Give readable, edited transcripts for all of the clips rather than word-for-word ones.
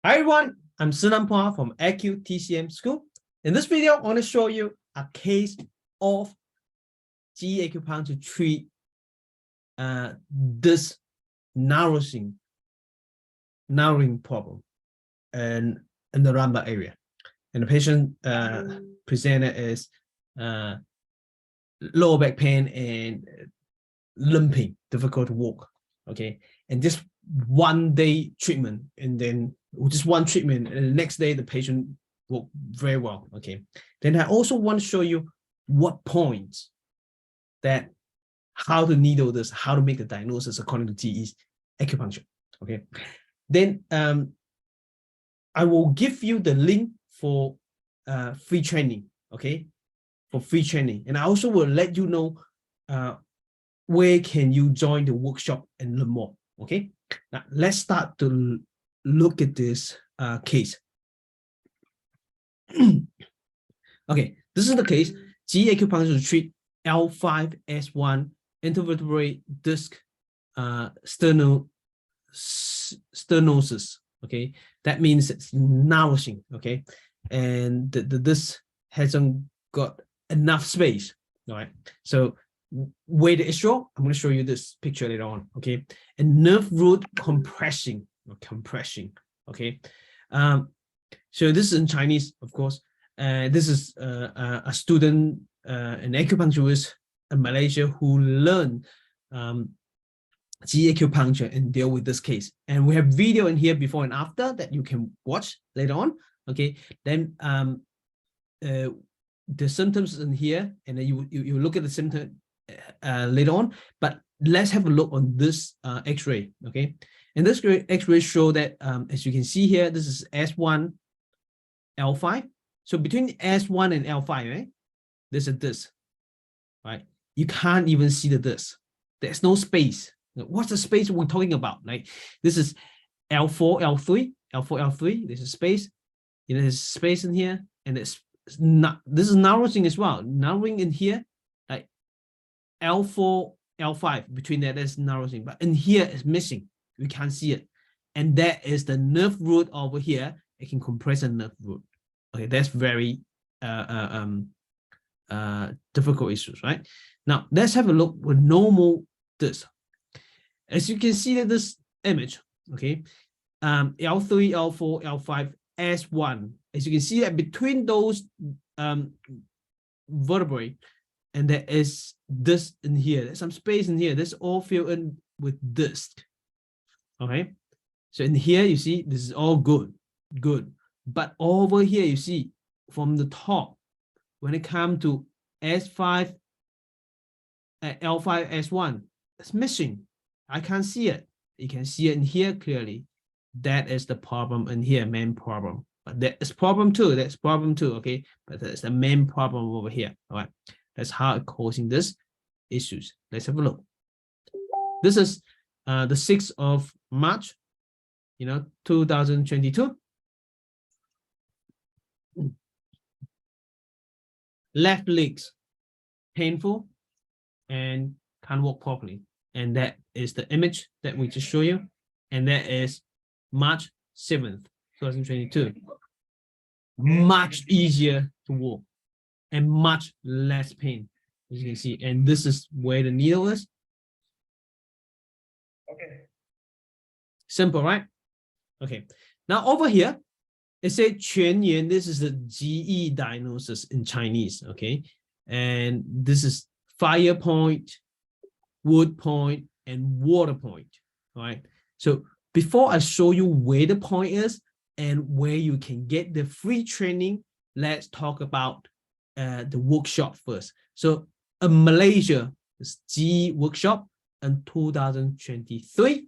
Hi everyone, I'm Szenanphua from TCM School. In this video, I want to show you a case of JIYI Acupuncture to treat this narrowing problem in the lumbar area. And the patient presented is lower back pain and limping, difficult to walk. Okay, and just one day treatment, and then just one treatment, and the next day the patient walked very well. Okay, then I also want to show you what points that how to needle this, how to make the diagnosis according to JIYI Acupuncture. Okay, then I will give you the link for free training. Okay, for free training, and I also will let you know where can you join the workshop and learn more. Okay, now let's start to look at this case. Okay, this is the case. JIYI Acupuncture to treat L5S1 intervertebral disc stenosis. Okay, that means it's narrowing. Okay, and the disc hasn't got enough space. All right, so where the issue, I'm going to show you this picture later on. Okay, and nerve root compression. Okay, so this is in Chinese, of course. This is a student, an acupuncturist in Malaysia who learned JIYI Acupuncture and deal with this case. And we have video in here before and after that you can watch later on. Okay, then the symptoms in here, and then you look at the symptom later on. But let's have a look on this X-ray. Okay, and this X-ray show that as you can see here, this is S1, L5. So between S1 and L5, right, there's a disc, right? You can't even see the disc. There's no space. What's the space we're talking about? Like this is L4, L3, L4, L3. There's a space. You know, there's space in here, and it's not. This is narrowing as well. Narrowing in here, like L4, L5. Between that, there's narrowing, but in here it's missing. We can't see it, and that is the nerve root over here. It can compress a nerve root. Okay, that's very difficult issues, right? Now let's have a look with normal disc. As you can see that this image, okay, L3, L4, L5, S1. As you can see that between those vertebrae, and there is this in here. There's some space in here. This all filled in with disc. Okay, so in here you see this is all good. But over here you see from the top, when it comes to S5, L5, S1, it's missing. I can't see it. You can see it in here clearly. That is the problem in here, main problem. But that is problem two. That's problem two. Okay, but that's the main problem over here. All right, that's how it's causing this issues. Let's have a look. This is the 6th of March, 2022. Left legs painful and can't walk properly, and that is the image that we just show you, and that is March 7th, 2022. Much easier to walk and much less pain, as you can see. And this is where the needle is. Okay, simple, right? Okay, now over here it says 全员. This is the JIYI diagnosis in Chinese. Okay, and this is fire point, wood point, and water point. All right, so before I show you where the point is and where you can get the free training, let's talk about the workshop first. So in Malaysia, this JIYI workshop in 2023,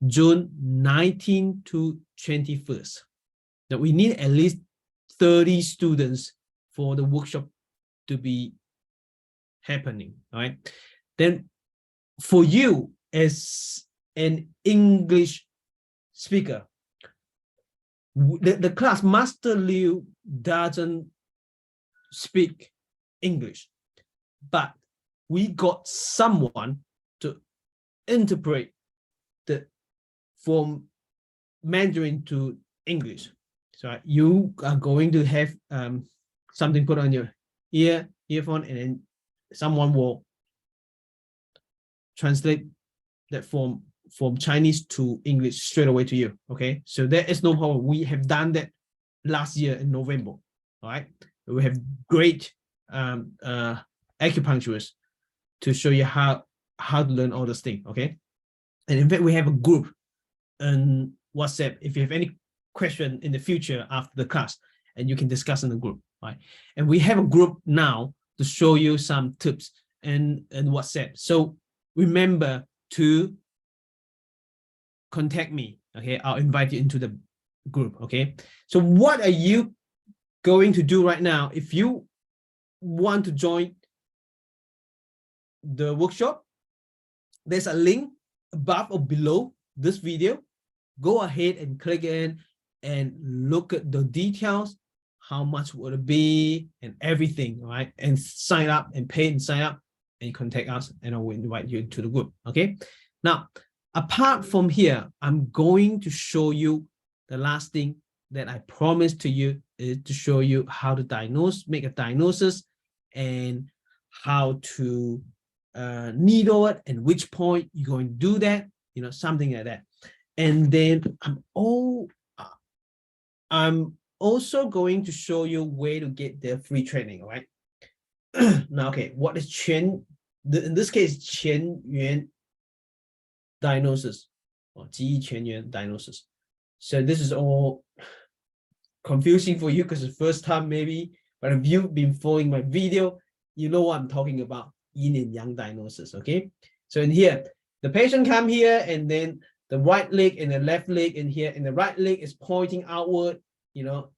June 19 to 21st. That we need at least 30 students for the workshop to be happening. All right, then for you as an English speaker, the class Master Liu doesn't speak English, but we got someone to interpret from Mandarin to English. So you are going to have something put on your earphone, and then someone will translate that from Chinese to English straight away to you. Okay, so there is no problem. We have done that last year in November. All right, we have great acupuncturists to show you how to learn all this thing. Okay, and in fact we have a group on WhatsApp. If you have any question in the future after the class, and you can discuss in the group. Right, and we have a group now to show you some tips in WhatsApp. So remember to contact me. Okay, I'll invite you into the group. Okay, so what are you going to do right now? If you want to join the workshop, there's a link above or below this video. Go ahead and click in and look at the details. How much would it be and everything, right? And sign up and pay and sign up and contact us, and I will invite you to the group. Okay, now apart from here, I'm going to show you the last thing that I promised to you, is to show you how to diagnose, make a diagnosis, and how to needle it, and which point you're going to do that, you know, something like that. And then I'm also going to show you where to get the free training. All right. Now, okay, what is in this case, 前缘 diagnosis, or JIYI 前缘 diagnosis. So this is all confusing for you because it's the first time maybe, but if you've been following my video, you know what I'm talking about, yin and yang diagnosis. Okay, so in here, the patient come here, and then the right leg and the left leg in here, and the right leg is pointing outward. You know,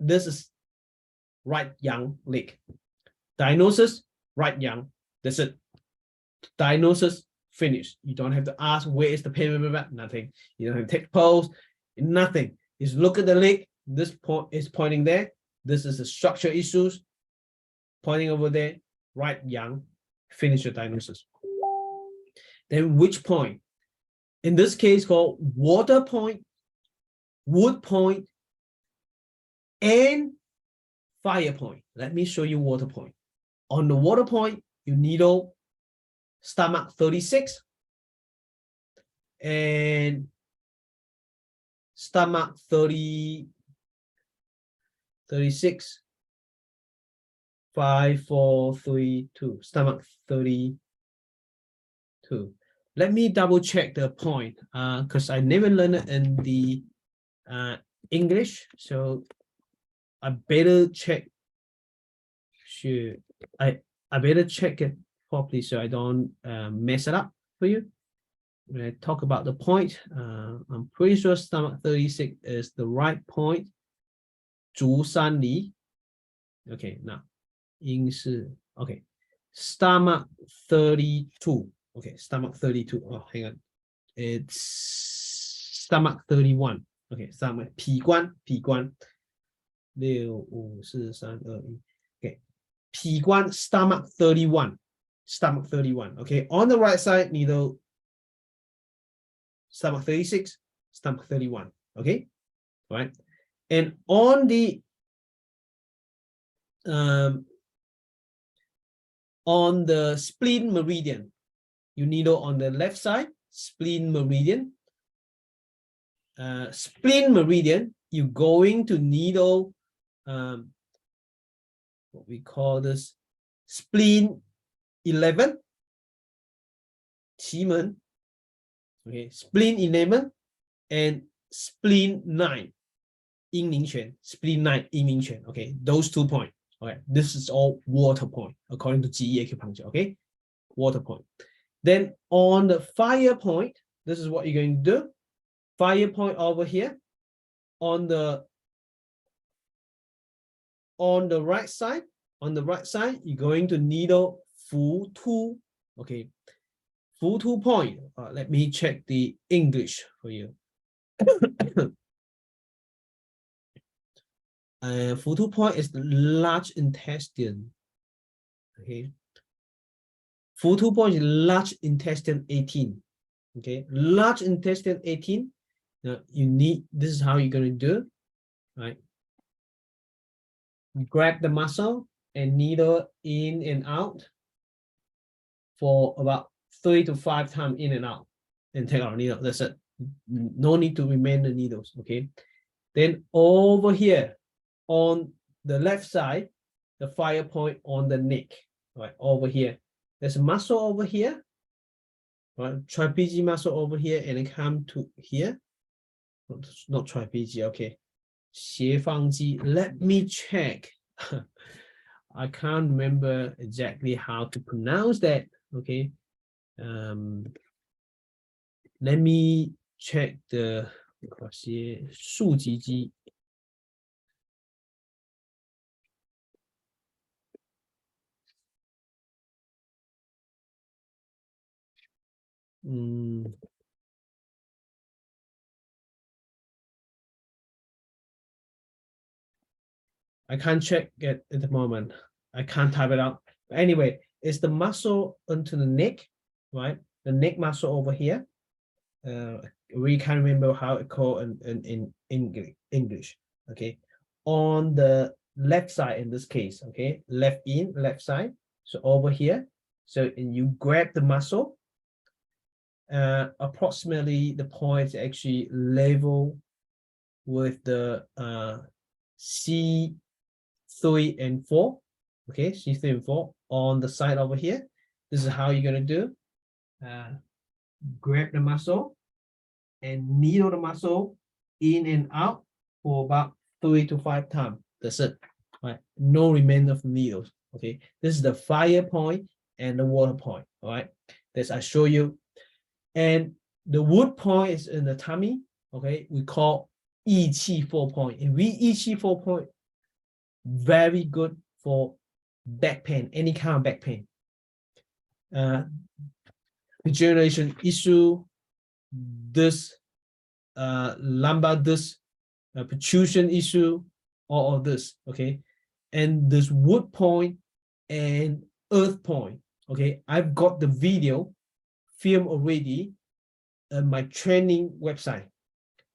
this is right yang leg. Diagnosis, right yang. That's it. Diagnosis, finished. You don't have to ask where is the pain, nothing. You don't have to take pulse, nothing. Just look at the leg. This point is pointing there. This is the structural issues pointing over there. Right yang. Finish your diagnosis. Then which point? In this case, called water point, wood point, and fire point. Let me show you water point. On the water point, you needle stomach 36 and stomach 36, 5, 4, 3, 2, stomach 32. Let me double check the point because I never learned it in the English, so I better check. I better check it properly so I don't mess it up for you. When I talk about the point, I'm pretty sure stomach 36 is the right point. 足三里. Okay, now, 应是 okay, stomach 32. Okay, stomach 32. Oh, hang on. It's stomach 31. Okay, stomach 脾关 6、5、4、3、2、1. Okay, 脾关 stomach 31. Stomach 31. Okay, on the right side, needle stomach 36, stomach 31. Okay, all right. And on the spleen meridian, you needle on the left side, spleen meridian. Spleen meridian, you're going to needle what we call this spleen 11, 奇门. Okay, spleen 11 and spleen 9, 阴陵泉, spleen 9, 阴陵泉. Okay, those 2 points. Okay, this is all water point according to JIYI Acupuncture. Okay, water point. Then on the fire point, this is what you're going to do. Fire point over here on the right side. On the right side, you're going to needle Phua Ltd. Okay, Phua Ltd point. Let me check the English for you. Phua Ltd point is the large intestine. Okay, Phua Ltd point is large intestine 18. Okay, large intestine 18. Now this is how you're going to do, right? You grab the muscle and needle in and out for about 3 to 5 times in and out, and take our needle. That's it. No need to remain the needles. Okay. Then over here on the left side, the fire point on the neck, right? Over here, there's a muscle over here, right? Trapezius muscle over here, and it come to here. Not trapezius. Okay. 斜方肌. Let me check. I can't remember exactly how to pronounce that. Okay. Let me check the 竖脊肌. I can't check it at the moment. I can't type it out. But anyway, it's the muscle onto the neck, right? The neck muscle over here. We can't remember how it called in English. Okay. On the left side in this case, okay, left in, left side. So over here. So and you grab the muscle. Approximately the point is actually level with the C3 and 4. Okay, C3 and 4 on the side over here. This is how you're going to do. Grab the muscle and needle the muscle in and out for about 3 to 5 times. That's it. Right? No remainder of needles. Okay, this is the fire point and the water point. All right, this I show you. And the wood point is in the tummy. Okay, we call 益气 4 point. And 益气 4 point, very good for back pain, any kind of back pain. Degeneration issue, this lumbar disc, protrusion issue, all of this. Okay, and this wood point and earth point. Okay, I've got the video film already on my training website.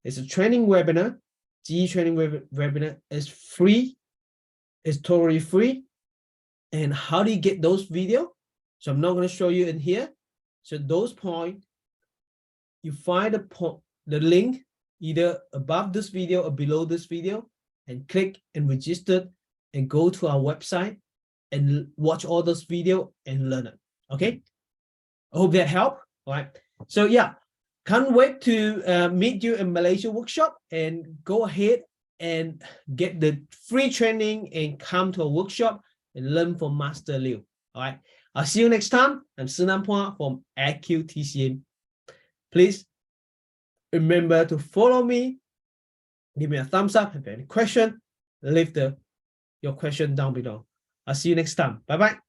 It's a training webinar. JIYI training webinar is free. It's totally free. And how do you get those videos? So I'm not going to show you in here. So those points, you find the link either above this video or below this video, and click and register and go to our website and watch all those videos and learn it. Okay. I hope that helped. All right. So yeah, can't wait to meet you in Malaysia workshop, and go ahead and get the free training and come to a workshop and learn from Master Liu. All right. I'll see you next time. I'm Szenan-Balance from AcuTCM. Please remember to follow me. Give me a thumbs up. If you have any question, leave your question down below. I'll see you next time. Bye-bye.